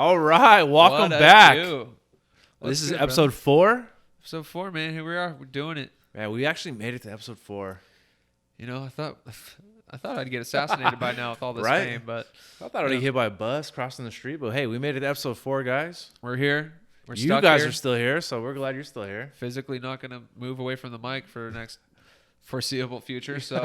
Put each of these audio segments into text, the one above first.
All right, welcome What back. This is episode 4. Episode 4, man. Here we are. We're doing it. Man, we actually made it to episode 4. You know, I thought I'd get assassinated by now with all this Right? fame, but I thought I'd get hit by a bus crossing the street, but hey, we made it to episode 4, guys. we're here. We're You stuck guys here. are still here, so we're glad you're still here. Physically not going to move away from the mic for the next foreseeable future. So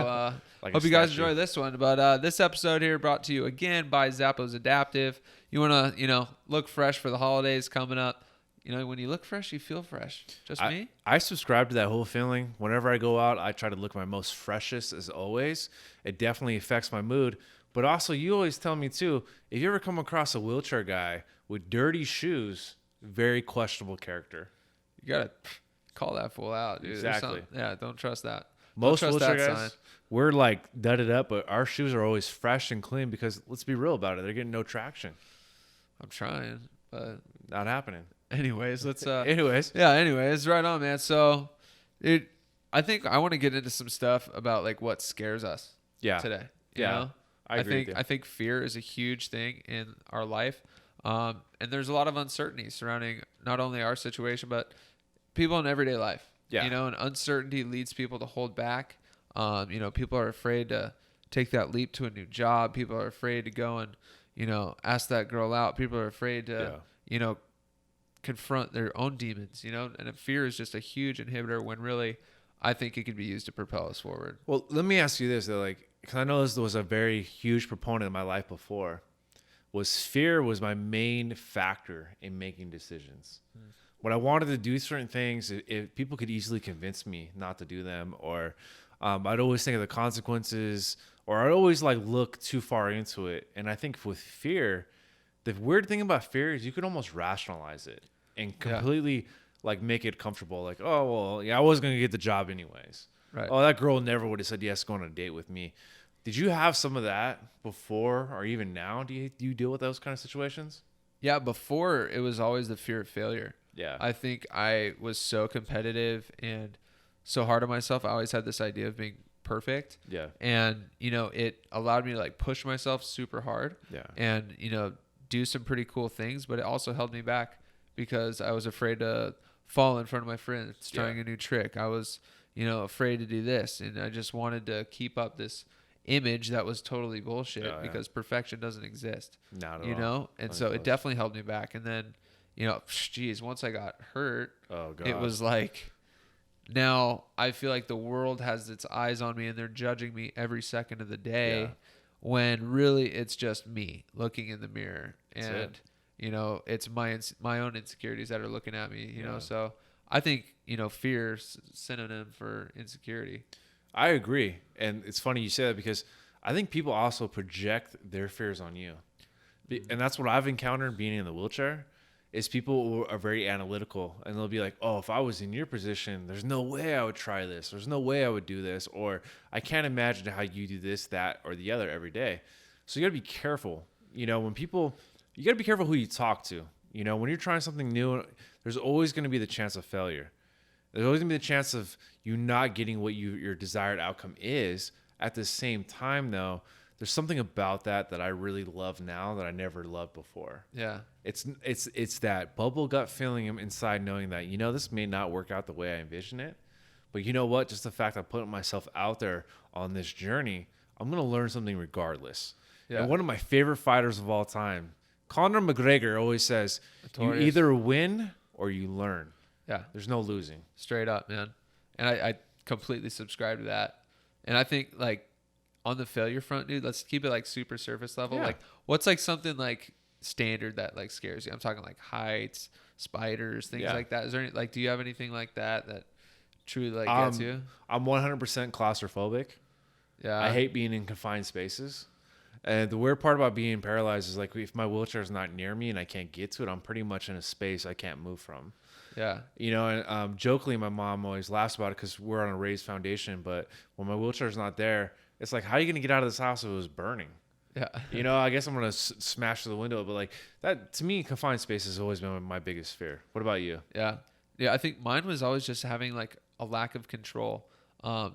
Like a hope you guys statue. enjoy this one. But this episode here brought to you again by Zappos Adaptive. You want to, look fresh for the holidays coming up. When you look fresh, you feel fresh. Just me? I subscribe to that whole feeling. Whenever I go out, I try to look my most freshest as always. It definitely affects my mood. But also, you always tell me too, if you ever come across a wheelchair guy with dirty shoes, very questionable character. You got to call that fool out, dude. Exactly. Yeah, don't trust that. Most Don't trust wheelchair that guys, sign. we're like dudded up, but our shoes are always fresh and clean because let's be real about it. They're getting no traction. I'm trying, but Not happening. anyways, let's Anyways. anyways, right on, man. So, I think I want to get into some stuff about like what scares us Yeah. today. You Yeah. know? I agree with you. I think fear is a huge thing in our life. And there's a lot of uncertainty surrounding not only our situation, but people in everyday life. Yeah. And uncertainty leads people to hold back. People are afraid to take that leap to a new job. People are afraid to go and, ask that girl out. People are afraid to, confront their own demons, and fear is just a huge inhibitor when really I think it can be used to propel us forward. Well, let me ask you this, though, because I know this was a very huge proponent in my life before. Fear was my main factor in making decisions. When I wanted to do certain things, if people could easily convince me not to do them, or I'd always think of the consequences, or I'd always look too far into it. And I think with fear, the weird thing about fear is you could almost rationalize it and completely make it comfortable. Like, oh, well, yeah, I was going to get the job anyways. Right. Oh, that girl never would have said yes going on a date with me. Did you have some of that before or even now? Do you deal with those kind of situations? Yeah, before it was always the fear of failure. Yeah. I think I was so competitive and so hard on myself. I always had this idea of being perfect. Yeah. And, it allowed me to push myself super hard. Yeah. And, do some pretty cool things, but it also held me back because I was afraid to fall in front of my friends trying a new trick. I was, afraid to do this. And I just wanted to keep up this image that was totally bullshit because perfection doesn't exist. Not at all. And so it definitely held me back. And then, once I got hurt, it was now I feel like the world has its eyes on me and they're judging me every second of the day when really it's just me looking in the mirror. And, it's my own insecurities that are looking at me, you know? So I think, fear is synonym for insecurity. I agree. And it's funny you say that because I think people also project their fears on you. And that's what I've encountered being in the wheelchair is people are very analytical and they'll be like, oh, if I was in your position, there's no way I would try this. There's no way I would do this. Or I can't imagine how you do this, that, or the other every day. So you got to be careful. You got to be careful who you talk to. When you're trying something new, there's always going to be the chance of failure. There's always going to be the chance of you not getting what your desired outcome is. At the same time, though, there's something about that I really love now that I never loved before. Yeah. It's that bubble gut feeling inside knowing that, this may not work out the way I envision it. But you know what? Just the fact I put myself out there on this journey, I'm going to learn something regardless. Yeah. And one of my favorite fighters of all time, Conor McGregor, always says, Notorious. You either win or you learn. Yeah. There's no losing. Straight up, man. And I completely subscribe to that. And I think on the failure front, dude, let's keep it super surface level. Yeah. What's something standard that scares you? I'm talking heights, spiders, things like that. Is there any, do you have anything like that truly gets you? I'm 100% claustrophobic. Yeah. I hate being in confined spaces. And the weird part about being paralyzed is if my wheelchair is not near me and I can't get to it, I'm pretty much in a space I can't move from. Yeah. And jokingly, my mom always laughs about it because we're on a raised foundation. But when my wheelchair is not there, it's how are you going to get out of this house if it was burning? Yeah. I guess I'm going to smash through the window. But that, to me, confined space has always been my biggest fear. What about you? Yeah. Yeah. I think mine was always just having a lack of control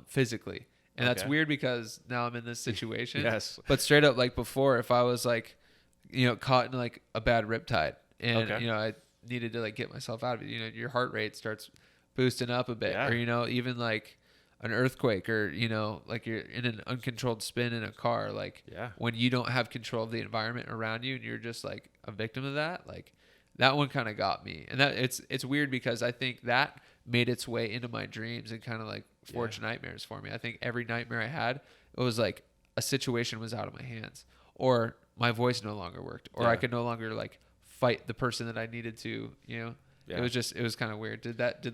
physically. And that's weird because now I'm in this situation. Yes. But straight up, before, if I was caught in like a bad riptide, and I needed to like get myself out of it. Your heart rate starts boosting up a bit, or even like an earthquake, or like you're in an uncontrolled spin in a car, like when you don't have control of the environment around you and you're just like a victim of that. Like that one kind of got me, and that it's weird because I think that made its way into my dreams and kind of like forged nightmares for me. I think every nightmare I had, it was like a situation was out of my hands, or my voice no longer worked, or I could no longer like fight the person that I needed to. It was kind of weird. Did that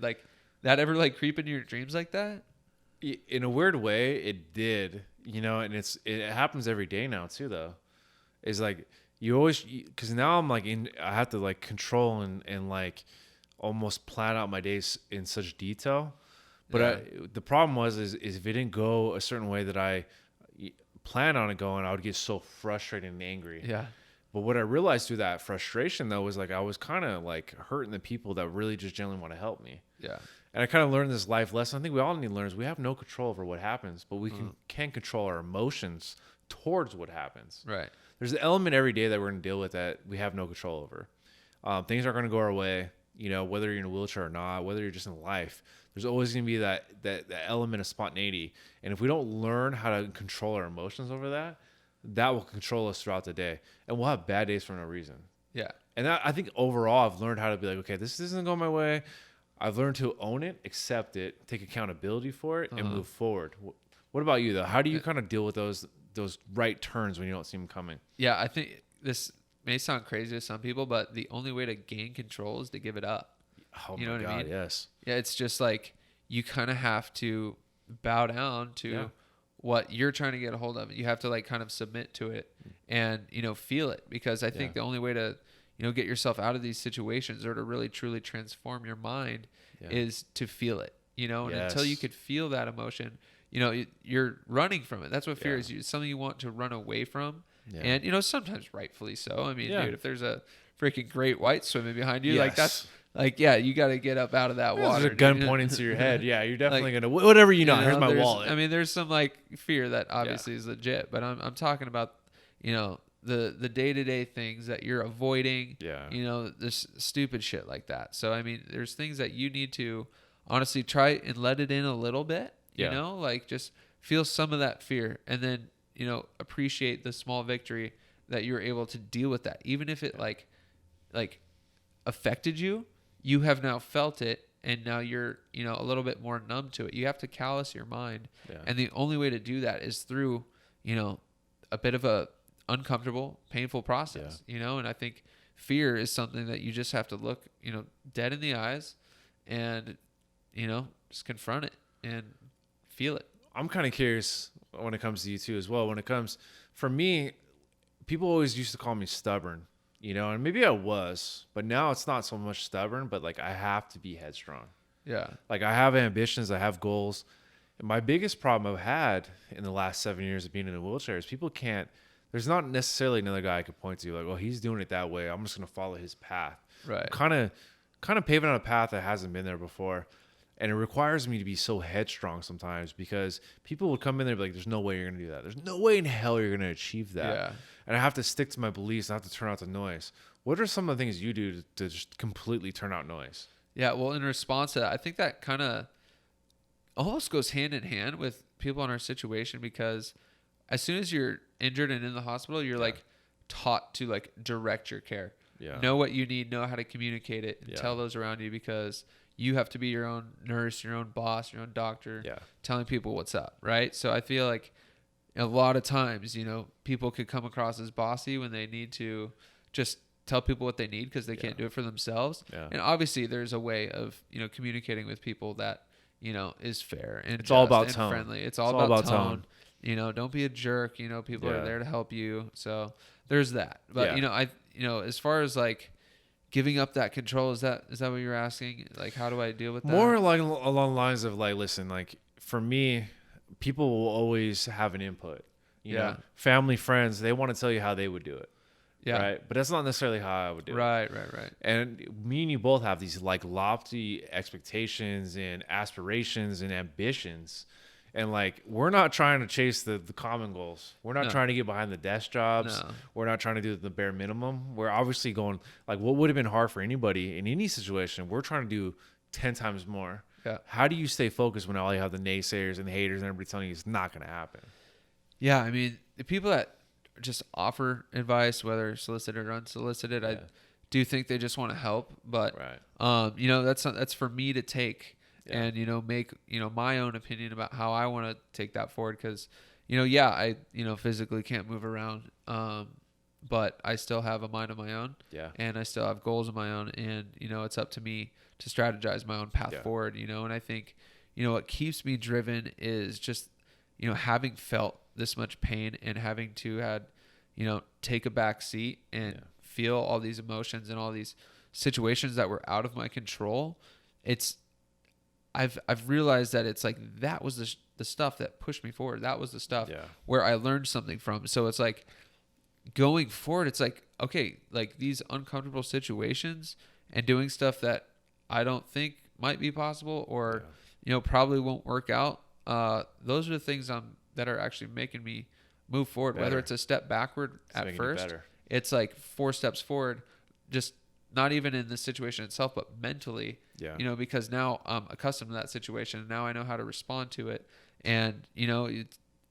ever like creep into your dreams like that? In a weird way, it did, and it happens every day now too, though. It's like you always, because now I'm like I have to like control and like almost plan out my days in such detail. But the problem is if it didn't go a certain way that I planned on it going, I would get so frustrated and angry. Yeah. But what I realized through that frustration, though, was like I was kind of like hurting the people that really just genuinely want to help me. Yeah. And I kind of learned this life lesson. I think we all need to learn is we have no control over what happens, but we can control our emotions towards what happens. Right. There's an element every day that we're going to deal with that we have no control over. Things aren't going to go our way, whether you're in a wheelchair or not, whether you're just in life. There's always going to be that element of spontaneity. And if we don't learn how to control our emotions over that, that will control us throughout the day. And we'll have bad days for no reason. Yeah. And I think overall, I've learned how to be like, okay, this isn't going my way. I've learned to own it, accept it, take accountability for it, and move forward. What about you, though? How do you kind of deal with those right turns when you don't see them coming? Yeah, I think this may sound crazy to some people, but the only way to gain control is to give it up. Oh, my God, I mean? Yes. Yeah, it's just like you kind of have to bow down to what you're trying to get a hold of. You have to like kind of submit to it and, feel it, because I think the only way to get yourself out of these situations or to really truly transform your mind is to feel it, and until you could feel that emotion, you're running from it. That's what fear is. It's something you want to run away from. And, sometimes rightfully so. I mean, dude, if there's a freaking great white swimming behind you, like that's like, you got to get up out of that water. There's a gun pointing to your head. Yeah. You're definitely going to, whatever here's my wallet. I mean, there's some like fear that obviously is legit, but I'm talking about, the day-to-day things that you're avoiding, this stupid shit like that. So, I mean, there's things that you need to honestly try and let it in a little bit, like just feel some of that fear, and then, appreciate the small victory that you're able to deal with that. Even if it like affected you, you have now felt it, and now you're, a little bit more numb to it. You have to callous your mind. And the only way to do that is through, a bit of a uncomfortable, painful process, and I think fear is something that you just have to look, dead in the eyes and, just confront it and feel it. I'm kind of curious when it comes to you too as well. When it comes, for me, people always used to call me stubborn, and maybe I was, but now it's not so much stubborn, but like I have to be headstrong. Yeah. Like I have ambitions, I have goals. And my biggest problem I've had in the last 7 years of being in a wheelchair is people can't, there's not necessarily another guy I could point to like, oh, he's doing it that way, I'm just going to follow his path. Right. Kind of paving on a path that hasn't been there before. And it requires me to be so headstrong sometimes, because people would come in there and be like, there's no way you're going to do that. There's no way in hell you're going to achieve that. Yeah. And I have to stick to my beliefs. I have to turn out the noise. What are some of the things you do to just completely turn out noise? Yeah. Well, in response to that, I think that kind of almost goes hand in hand with people in our situation, because as soon as you're injured and in the hospital, you're like taught to like direct your care. Yeah. Know what you need, know how to communicate it, and tell those around you, because you have to be your own nurse, your own boss, your own doctor, telling people what's up, right? So I feel like a lot of times, people could come across as bossy when they need to just tell people what they need because they can't do it for themselves. Yeah. And obviously there's a way of, communicating with people that, is fair and it's all about and tone. Friendly. It's all about tone. Don't be a jerk. People are there to help you. So there's that. But, as far as like giving up that control, is that what you're asking? Like, how do I deal with that? More like along the lines of like, listen, like for me, people will always have an input. You know, family, friends, they want to tell you how they would do it. Yeah. Right. But that's not necessarily how I would do it. Right. And me and you both have these like lofty expectations and aspirations and ambitions. And like, we're not trying to chase the common goals. We're not trying to get behind the desk jobs. No. We're not trying to do the bare minimum. We're obviously going like what would have been hard for anybody in any situation. We're trying to do 10 times more. Yeah. How do you stay focused when all you have the naysayers and the haters and everybody telling you it's not going to happen? Yeah. I mean, the people that just offer advice, whether solicited or unsolicited, I do think they just want to help, but, you know, that's for me to take. Yeah. And, you know, make, you know, my own opinion about how I want to take that forward. Cause, you know, I, you know, physically can't move around. But I still have a mind of my own. Yeah. And I still have goals of my own. And, you know, it's up to me to strategize my own path forward, you know? And I think, you know, what keeps me driven is just, you know, having felt this much pain and having to you know, take a back seat and feel all these emotions and all these situations that were out of my control. I've realized that it's like that was the stuff that pushed me forward. That was the stuff where I learned something from. So it's like going forward, it's like, okay, like these uncomfortable situations and doing stuff that I don't think might be possible or, you know, probably won't work out. Those are the things that are actually making me move forward, whether it's a step backward at first, it's like 4 steps forward, just not even in the situation itself, but mentally, you know, because now I'm accustomed to that situation. And now I know how to respond to it. And, you know,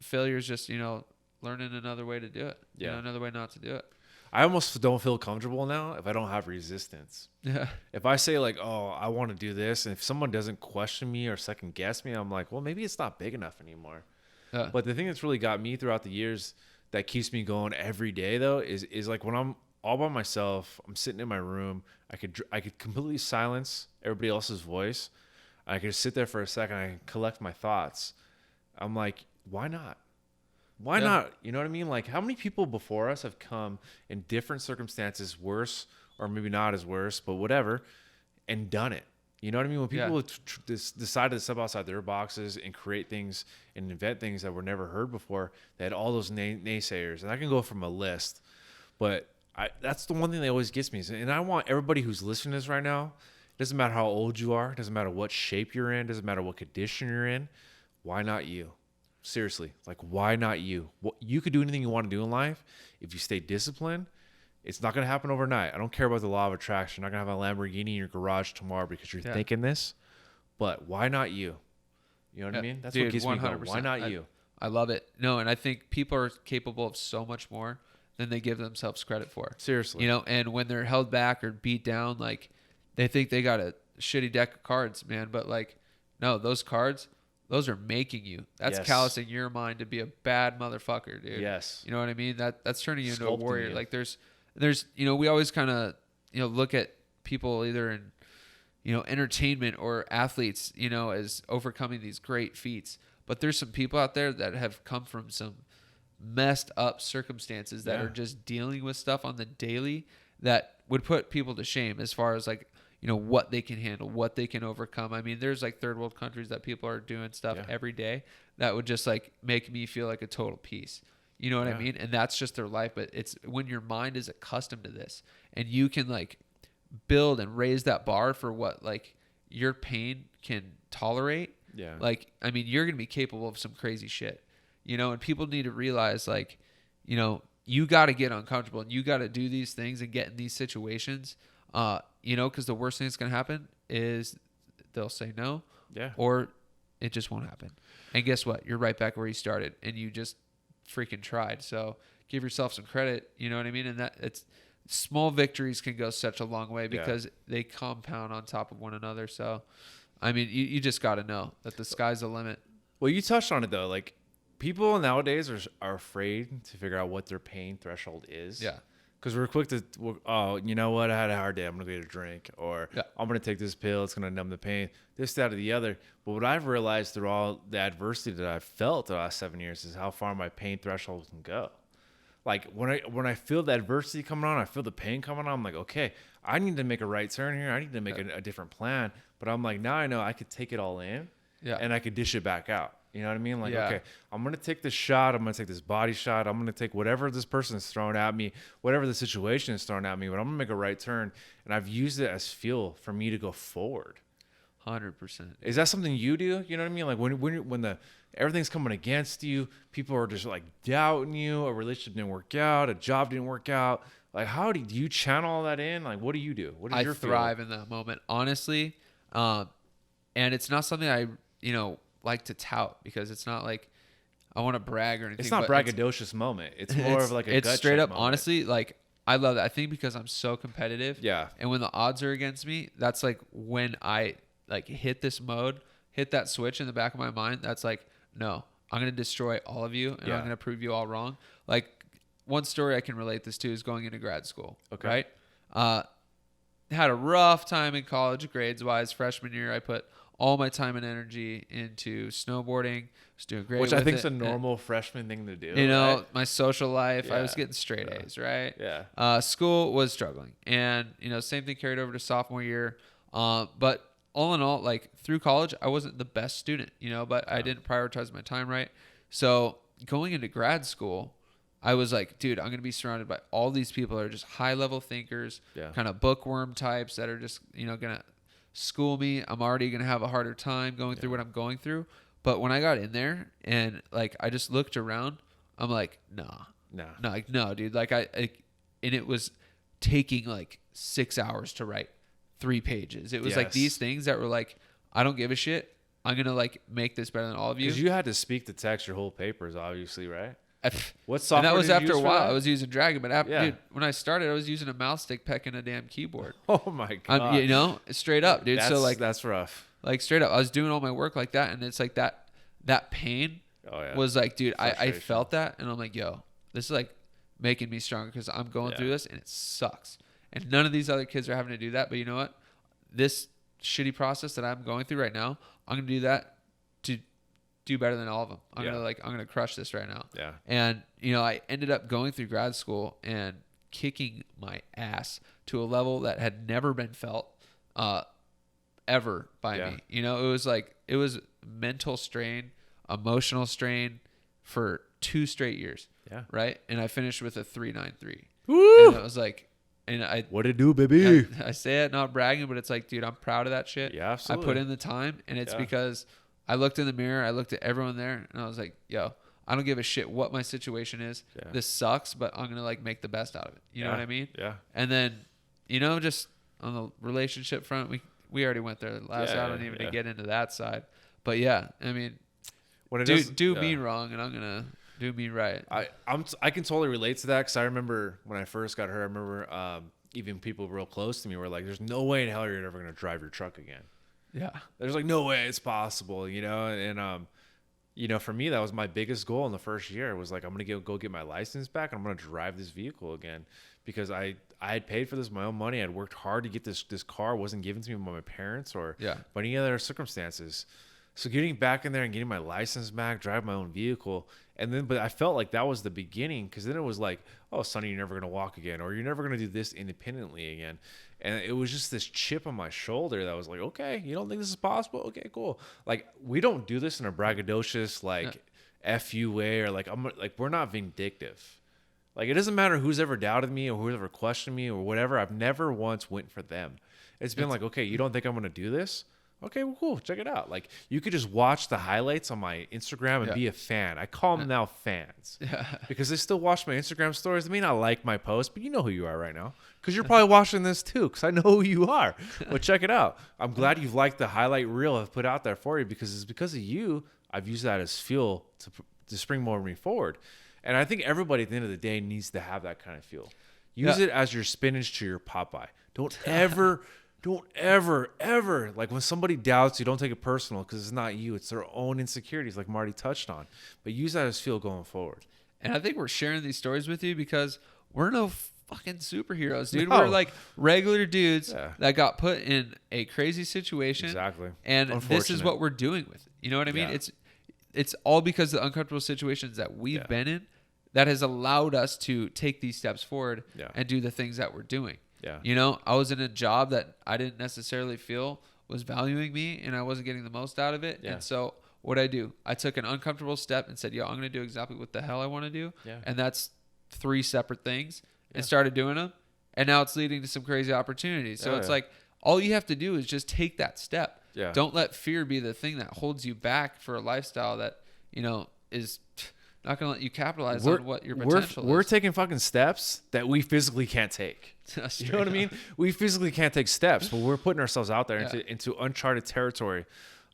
failure is just, you know, learning another way to do it. You know, another way not to do it. I almost don't feel comfortable now if I don't have resistance. Yeah. If I say like, oh, I want to do this. And if someone doesn't question me or second guess me, I'm like, well, maybe it's not big enough anymore. But the thing that's really got me throughout the years that keeps me going every day though, is like when I'm all by myself, I'm sitting in my room, I could completely silence everybody else's voice. I could just sit there for a second. I can collect my thoughts. I'm like, why not? Why not? You know what I mean? Like, how many people before us have come in different circumstances, worse or maybe not as worse, but whatever, and done it? You know what I mean? When people decided to step outside their boxes and create things and invent things that were never heard before, they had all those naysayers. And I can go from a list, but that's the one thing that always gets me. And I want everybody who's listening to this right now, it doesn't matter how old you are, it doesn't matter what shape you're in, it doesn't matter what condition you're in, why not you? Seriously, like, why not you? You could do anything you want to do in life if you stay disciplined. It's not going to happen overnight. I don't care about the law of attraction. You're not going to have a Lamborghini in your garage tomorrow because you're thinking this. But why not you? You know what I mean? That's what gets me going. Why not you? I love it. No, and I think people are capable of so much more than they give themselves credit for. Seriously. You know, and when they're held back or beat down, like, they think they got a shitty deck of cards, man. But, like, no, those cards, those are making you. That's callousing your mind to be a bad motherfucker, dude. Yes. You know what I mean? That's turning you into a warrior. Like, there's, you know, we always kind of, you know, look at people either in, you know, entertainment or athletes, you know, as overcoming these great feats. But there's some people out there that have come from some messed up circumstances that are just dealing with stuff on the daily that would put people to shame as far as, like, you know, what they can handle, what they can overcome. I mean, there's like third world countries that people are doing stuff every day that would just like make me feel like a total piece. You know what I mean? And that's just their life. But it's when your mind is accustomed to this and you can like build and raise that bar for what like your pain can tolerate. Yeah. Like, I mean, you're going to be capable of some crazy shit, you know, and people need to realize like, you know, you got to get uncomfortable and you got to do these things and get in these situations, you know, because the worst thing that's going to happen is they'll say no or it just won't happen. And guess what? You're right back where you started and you just freaking tried. So give yourself some credit, you know what I mean? And that it's small victories can go such a long way because they compound on top of one another. So, I mean, you just got to know that the sky's the limit. Well, you touched on it though. Like people nowadays are afraid to figure out what their pain threshold is. Yeah. Because we're quick to, oh, you know what? I had a hard day. I'm going to get a drink. Or I'm going to take this pill. It's going to numb the pain. This, that, or the other. But what I've realized through all the adversity that I've felt the last 7 years is how far my pain threshold can go. Like when I feel the adversity coming on, I feel the pain coming on, I'm like, okay, I need to make a right turn here. I need to make a different plan. But I'm like, now I know I could take it all in and I could dish it back out. You know what I mean? Like, okay, I'm going to take this shot. I'm going to take this body shot. I'm going to take whatever this person is throwing at me, whatever the situation is throwing at me, but I'm going to make a right turn. And I've used it as fuel for me to go forward. 100%. Is that something you do? You know what I mean? Like when everything's coming against you, people are just like doubting you, a relationship didn't work out, a job didn't work out. Like, how do you channel all that in? Like, what do you do? What is your thrive in that moment, honestly. And it's not something I, like to tout, because it's not like I want to brag or anything. It's not braggadocious moment. It's more of like a gut straight up, moment. honestly, like I love that. I think because I'm so competitive. Yeah. And when the odds are against me, that's like when I like hit this mode, hit that switch in the back of my mind. That's like, no, I'm going to destroy all of you, and I'm going to prove you all wrong. Like, one story I can relate this to is going into grad school. Okay. Right? Had a rough time in college, grades wise. Freshman year, I put all my time and energy into snowboarding. Was doing great, which I think is a normal freshman thing to do. Right? My social life, I was getting straight A's. Right? Yeah. School was struggling, and same thing carried over to sophomore year. But all in all, like through college, I wasn't the best student. But I didn't prioritize my time right. So going into grad school, I was like, dude, I'm going to be surrounded by all these people that are just high-level thinkers, kind of bookworm types that are just, going to school me. I'm already going to have a harder time going through what I'm going through. But when I got in there and, like, I just looked around, I'm like, no, dude. Like, and it was taking, like, 6 hours to write 3 pages. It was, like, these things that were, like, I don't give a shit. I'm going to, like, make this better than all of you. Because you had to speak to text your whole papers, obviously, right? What software? And that was after a while. I was using Dragon, but dude, when I started, I was using a mouse stick pecking a damn keyboard. Oh my god! Straight up, dude. So like that's rough. Like straight up, I was doing all my work like that, and it's like that pain was like, dude, I felt that, and I'm like, yo, this is like making me stronger because I'm going through this, and it sucks. And none of these other kids are having to do that. But you know what? This shitty process that I'm going through right now, I'm gonna do that to do better than all of them. I'm gonna crush this right now. Yeah. And I ended up going through grad school and kicking my ass to a level that had never been felt ever by me. It was mental strain, emotional strain for 2 straight years. Yeah. Right. And I finished with a 3.93. Woo! And I was like, what it do, baby? I say it not bragging, but it's like, dude, I'm proud of that shit. Yeah, absolutely. I put in the time, and it's because I looked in the mirror, I looked at everyone there, and I was like, yo, I don't give a shit what my situation is. Yeah. This sucks, but I'm going to like make the best out of it. You know what I mean? Yeah. And then, just on the relationship front, we already went there last I don't even to get into that side. But yeah, I mean, do me wrong, and I'm going to do me right. I can totally relate to that, because I remember when I first got hurt, I remember even people real close to me were like, there's no way in hell you're ever going to drive your truck again. Yeah. There's like no way it's possible, and for me, that was my biggest goal in the first year. Was like, I'm going to go get my license back, and I'm going to drive this vehicle again, because I had paid for this with my own money. I'd worked hard to get this car. It wasn't given to me by my parents or by any other circumstances. So getting back in there and getting my license back, drive my own vehicle. But I felt like that was the beginning, because then it was like, oh, Sonny, you're never going to walk again, or you're never going to do this independently again. And it was just this chip on my shoulder that was like, okay, you don't think this is possible? Okay, cool. Like, we don't do this in a braggadocious, like, F you way, or like, we're not vindictive. Like, it doesn't matter who's ever doubted me or who's ever questioned me or whatever. I've never once went for them. It's been like, okay, you don't think I'm going to do this? Okay, well, cool. Check it out. Like, you could just watch the highlights on my Instagram and be a fan. I call them now fans because they still watch my Instagram stories. They may not like my post, but you know who you are right now, because you're probably watching this too, because I know who you are. But check it out. I'm glad you've liked the highlight reel I've put out there for you, because it's because of you. I've used that as fuel to springboard me forward. And I think everybody at the end of the day needs to have that kind of fuel. Use it as your spinach to your Popeye. Don't ever, like, when somebody doubts you, don't take it personal, because it's not you. It's their own insecurities, like Marty touched on. But use that as fuel going forward. And I think we're sharing these stories with you because we're no fucking superheroes, dude. No. We're like regular dudes that got put in a crazy situation. Exactly. And this is what we're doing with it. You know what I mean? Yeah. It's all because of the uncomfortable situations that we've been in that has allowed us to take these steps forward and do the things that we're doing. Yeah. I was in a job that I didn't necessarily feel was valuing me, and I wasn't getting the most out of it. Yeah. And so what'd I do? I took an uncomfortable step and said, yo, I'm going to do exactly what the hell I want to do. Yeah. And that's 3 separate things, and started doing them. And now it's leading to some crazy opportunities. So it's like, all you have to do is just take that step. Yeah. Don't let fear be the thing that holds you back for a lifestyle that, is not going to let you capitalize on what your potential is. We're taking fucking steps that we physically can't take. You know what I mean? We physically can't take steps, but we're putting ourselves out there into uncharted territory.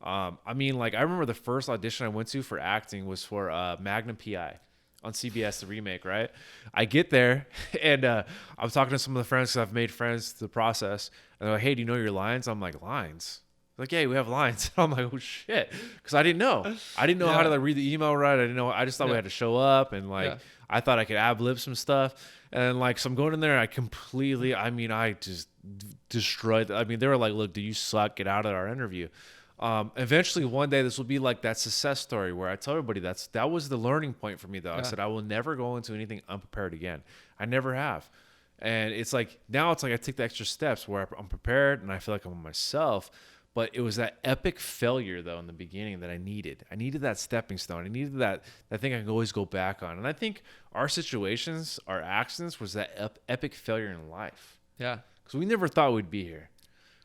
I remember the first audition I went to for acting was for Magnum PI on CBS, the remake, right? I get there, and I'm talking to some of the friends because I've made friends through the process. And they're like, hey, do you know your lines? I'm like, lines? They're like, yeah, we have lines. I'm like, oh, shit. Because I didn't know. I didn't know how to read the email right. I didn't know. I just thought we had to show up, and I thought I could ad-lib some stuff. And so I'm going in there, I just destroyed. They were like, look, do you suck? Get out of our interview. Eventually one day this will be like that success story where I tell everybody that was the learning point for me though. I said, I will never go into anything unprepared again. I never have. And now I take the extra steps where I'm prepared and I feel like I'm on myself. But it was that epic failure though in the beginning that I needed. I needed that stepping stone. I needed that thing I can always go back on. And I think our situations, our accidents was that epic failure in life. Yeah. Because we never thought we'd be here.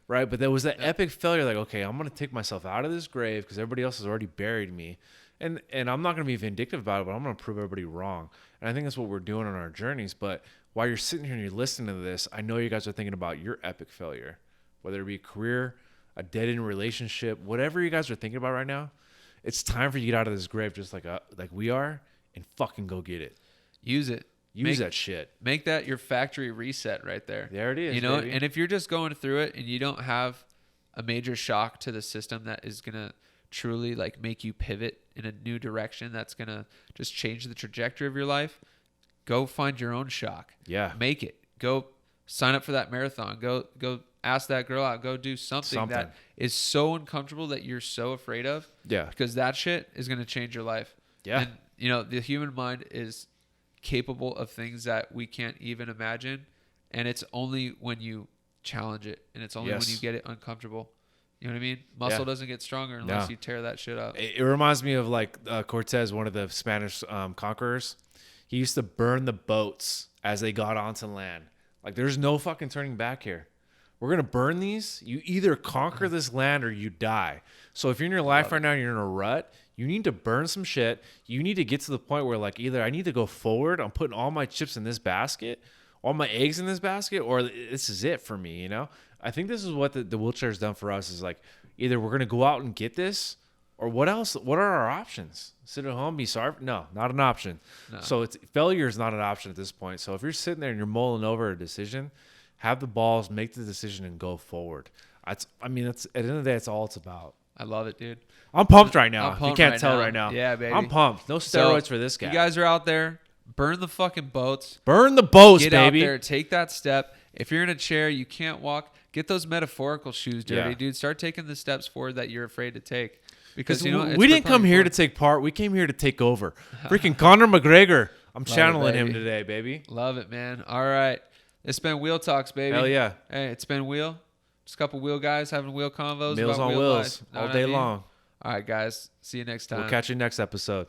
Right. But there was that epic failure. Like, okay, I'm going to take myself out of this grave because everybody else has already buried me. And I'm not going to be vindictive about it, but I'm going to prove everybody wrong. And I think that's what we're doing on our journeys. But while you're sitting here and you're listening to this, I know you guys are thinking about your epic failure, whether it be a career, a dead-end relationship, whatever you guys are thinking about right now. It's time for you to get out of this grave just like we are and fucking go get it. Use it. Use that shit. Make that your factory reset right there. There it is. Baby. And if you're just going through it and you don't have a major shock to the system that is going to truly make you pivot in a new direction, that's going to just change the trajectory of your life, go find your own shock. Yeah. Make it. Go sign up for that marathon. Go ask that girl out. Go do something that is so uncomfortable that you're so afraid of. Yeah. Because that shit is going to change your life. Yeah. And, the human mind is capable of things that we can't even imagine, and it's only when you challenge it, and it's only when you get it uncomfortable. You know what I mean? Muscle doesn't get stronger unless you tear that shit up. It reminds me of Cortez, one of the Spanish conquerors. He used to burn the boats as they got onto land. There's no fucking turning back here. We're going to burn these. You either conquer this land or you die. So if you're in your life right now and you're in a rut, you need to burn some shit. You need to get to the point where either I need to go forward, I'm putting all my chips in this basket, all my eggs in this basket, or this is it for me, I think this is what the wheelchair has done for us is either we're going to go out and get this, or what else? What are our options? Sit at home, be sorry? No, not an option. No. So failure is not an option at this point. So if you're sitting there and you're mulling over a decision, have the balls, make the decision, and go forward. That's at the end of the day, it's all it's about. I love it, dude. I'm pumped right now. You can't tell right now. Yeah, baby. I'm pumped. No steroids for this guy. You guys are out there. Burn the fucking boats. Burn the boats, Get baby. Get out there. Take that step. If you're in a chair, you can't walk. Get those metaphorical shoes dirty, dude. Start taking the steps forward that you're afraid to take. Because we didn't come here to take part. We came here to take over. Freaking Conor McGregor. I'm channeling him today, baby. Love it, man. All right. It's been Wheel Talks, baby. Hell yeah. Hey, it's been Wheel. Just a couple wheel guys having wheel convos. Meals about on wheel wheels life. all day long. All right, guys. See you next time. We'll catch you next episode.